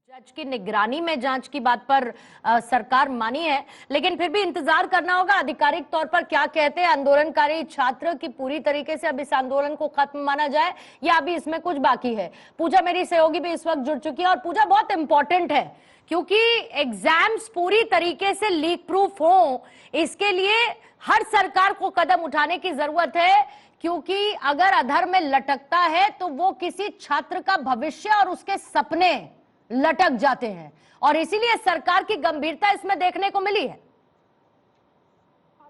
जज की निगरानी में जांच की बात पर सरकार मानी है, लेकिन फिर भी इंतजार करना होगा आधिकारिक तौर पर क्या कहते हैं आंदोलनकारी छात्र की पूरी तरीके से अब इस आंदोलन को खत्म माना जाए या अभी इसमें कुछ बाकी है। पूजा मेरी सहयोगी भी इस वक्त जुड़ चुकी है और पूजा बहुत इंपॉर्टेंट है क्योंकि एग्जाम्स पूरी तरीके से लीक प्रूफ हो, इसके लिए हर सरकार को कदम उठाने की जरूरत है क्योंकि अगर अधर में लटकता है तो वो किसी छात्र का भविष्य और उसके सपने लटक जाते हैं और इसीलिए सरकार की गंभीरता इसमें देखने को मिली है।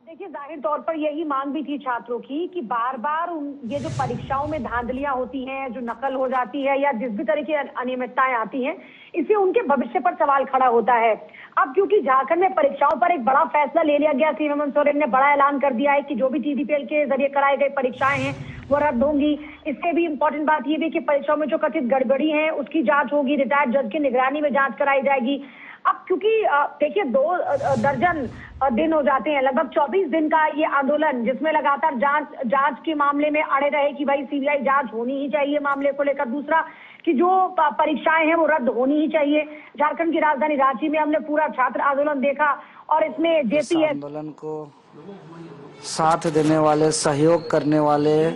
देखिए, जाहिर तौर पर यही मांग भी थी छात्रों की कि बार बार ये जो परीक्षाओं में धांधलियां होती हैं, जो नकल हो जाती है या जिस भी तरह की अनियमितताएं आती हैं, इससे उनके भविष्य पर सवाल खड़ा होता है। अब क्योंकि झारखंड में परीक्षाओं पर एक बड़ा फैसला ले लिया गया, सीएम हेमंत सोरेन ने बड़ा ऐलान कर दिया है कि जो भी टीडीपीएल के जरिए कराई गई परीक्षाएं हैं वो रद्द होंगी। इससे भी इम्पोर्टेंट बात यह भी कि परीक्षाओं में जो कथित गड़बड़ी है उसकी जांच होगी, रिटायर्ड जज की निगरानी में जांच कराई जाएगी। अब क्योंकि देखिए 2 दर्जन दिन हो जाते हैं, लगभग 24 दिन का ये आंदोलन जिसमें लगातार जांच के मामले में अड़े रहे कि भाई सीबीआई जांच होनी ही चाहिए मामले को लेकर। दूसरा कि जो परीक्षाएं हैं वो रद्द होनी ही चाहिए। झारखंड की राजधानी रांची में हमने पूरा छात्र आंदोलन देखा और इसमें जेपीएस आंदोलन को साथ देने वाले, सहयोग करने वाले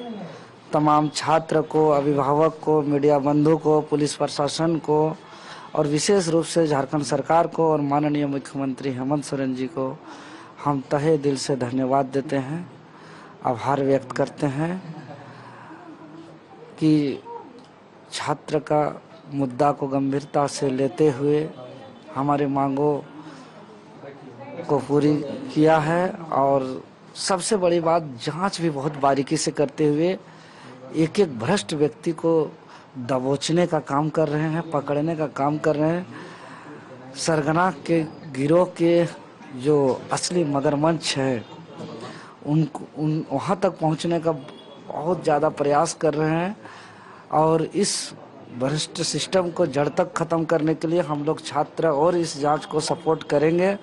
तमाम छात्र को, अभिभावक को, मीडिया बंधु को, पुलिस प्रशासन को और विशेष रूप से झारखंड सरकार को और माननीय मुख्यमंत्री हेमंत सोरेन जी को हम तहे दिल से धन्यवाद देते हैं, आभार व्यक्त करते हैं कि छात्र का मुद्दा को गंभीरता से लेते हुए हमारे मांगों को पूरी किया है और सबसे बड़ी बात जांच भी बहुत बारीकी से करते हुए एक एक भ्रष्ट व्यक्ति को दबोचने का काम कर रहे हैं, पकड़ने का काम कर रहे हैं। सरगना के गिरोह के जो असली मगरमच्छ है उन वहाँ तक पहुँचने का बहुत ज़्यादा प्रयास कर रहे हैं और इस भ्रष्ट सिस्टम को जड़ तक ख़त्म करने के लिए हम लोग छात्र और इस जांच को सपोर्ट करेंगे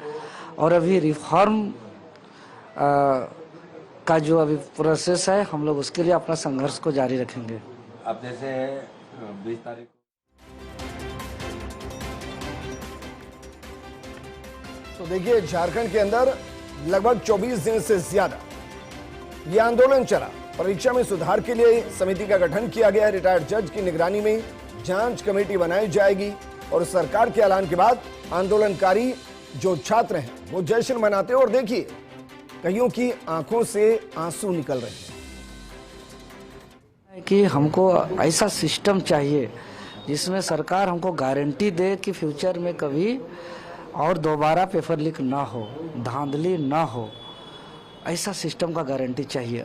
और अभी रिफॉर्म का जो अभी प्रोसेस है हम लोग उसके लिए अपना संघर्ष को जारी रखेंगे। अब जैसे 20 तारीख तो देखिए, झारखंड के अंदर लगभग 24 दिन से ज्यादा ये आंदोलन चला। परीक्षा में सुधार के लिए समिति का गठन किया गया। रिटायर्ड जज की निगरानी में जांच कमेटी बनाई जाएगी और सरकार के ऐलान के बाद आंदोलनकारी जो छात्र हैं वो जश्न मनाते हैं और देखिए कईयों की आंखों से आंसू निकल रहे हैं कि हमको ऐसा सिस्टम चाहिए जिसमें सरकार हमको गारंटी दे कि फ्यूचर में कभी और दोबारा पेपर लीक ना हो, धांधली ना हो, ऐसा सिस्टम का गारंटी चाहिए।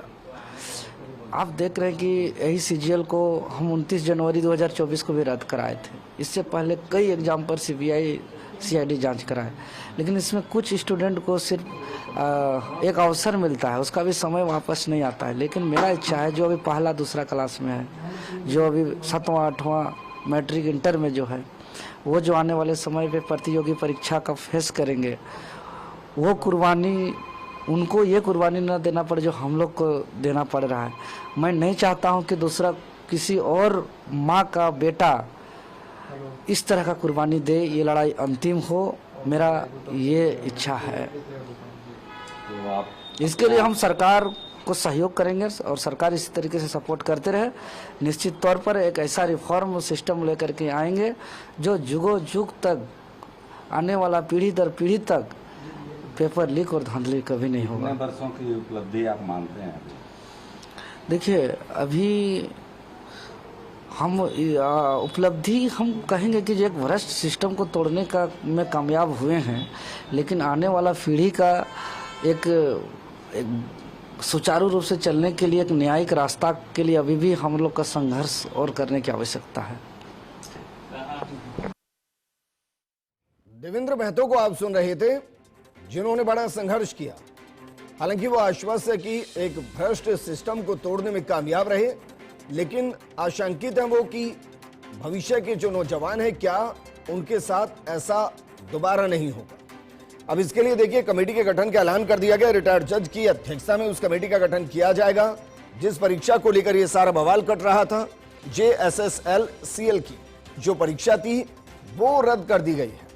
आप देख रहे हैं कि यही सीजीएल को हम 29 जनवरी 2024 को भी रद्द कराए थे। इससे पहले कई एग्जाम पर सीबीआई सीआईडी जांच कराए, लेकिन इसमें कुछ स्टूडेंट को सिर्फ एक अवसर मिलता है, उसका भी समय वापस नहीं आता है। लेकिन मेरा इच्छा है जो अभी पहला दूसरा क्लास में है, जो अभी 7वां 8वां मैट्रिक इंटर में जो है, वो जो आने वाले समय पे प्रतियोगी परीक्षा का फेस करेंगे, वो कुर्बानी उनको ये कुर्बानी न देना पड़े जो हम लोग को देना पड़ रहा है। मैं नहीं चाहता हूँ कि दूसरा किसी और माँ का बेटा इस तरह का कुर्बानी दे, ये लड़ाई अंतिम हो, मेरा ये इच्छा है। इसके लिए हम सरकार को सहयोग करेंगे और सरकार इसी तरीके से सपोर्ट करते रहे। निश्चित तौर पर एक ऐसा रिफॉर्म सिस्टम लेकर के आएंगे जो जुगों जुग तक आने वाला पीढ़ी दर पीढ़ी तक पेपर लीक और धांधली कभी नहीं होगा। कितने वर्षों की उपलब्धि आप मानते हैं? देखिए, अभी हम उपलब्धि हम कहेंगे कि एक भ्रष्ट सिस्टम को तोड़ने का में कामयाब हुए हैं, लेकिन आने वाला पीढ़ी का एक सुचारू रूप से चलने के लिए, एक न्यायिक रास्ता के लिए अभी भी हम लोग का संघर्ष और करने की आवश्यकता है। देवेंद्र महतो को आप सुन रहे थे, जिन्होंने बड़ा संघर्ष किया। हालांकि वो आश्वस्त है कि एक भ्रष्ट सिस्टम को तोड़ने में कामयाब रहे, लेकिन आशंकित है वो कि भविष्य के जो नौजवान हैं क्या उनके साथ ऐसा दोबारा नहीं होगा। अब इसके लिए देखिए कमेटी के गठन का ऐलान कर दिया गया। रिटायर्ड जज की अध्यक्षता में उस कमेटी का गठन किया जाएगा। जिस परीक्षा को लेकर ये सारा बवाल कट रहा था, JSSL-CL की जो परीक्षा थी, वो रद्द कर दी गई है।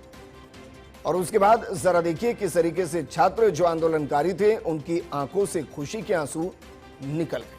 और उसके बाद जरा देखिए किस तरीके से छात्र जो आंदोलनकारी थे उनकी आंखों से खुशी के आंसू निकल गए।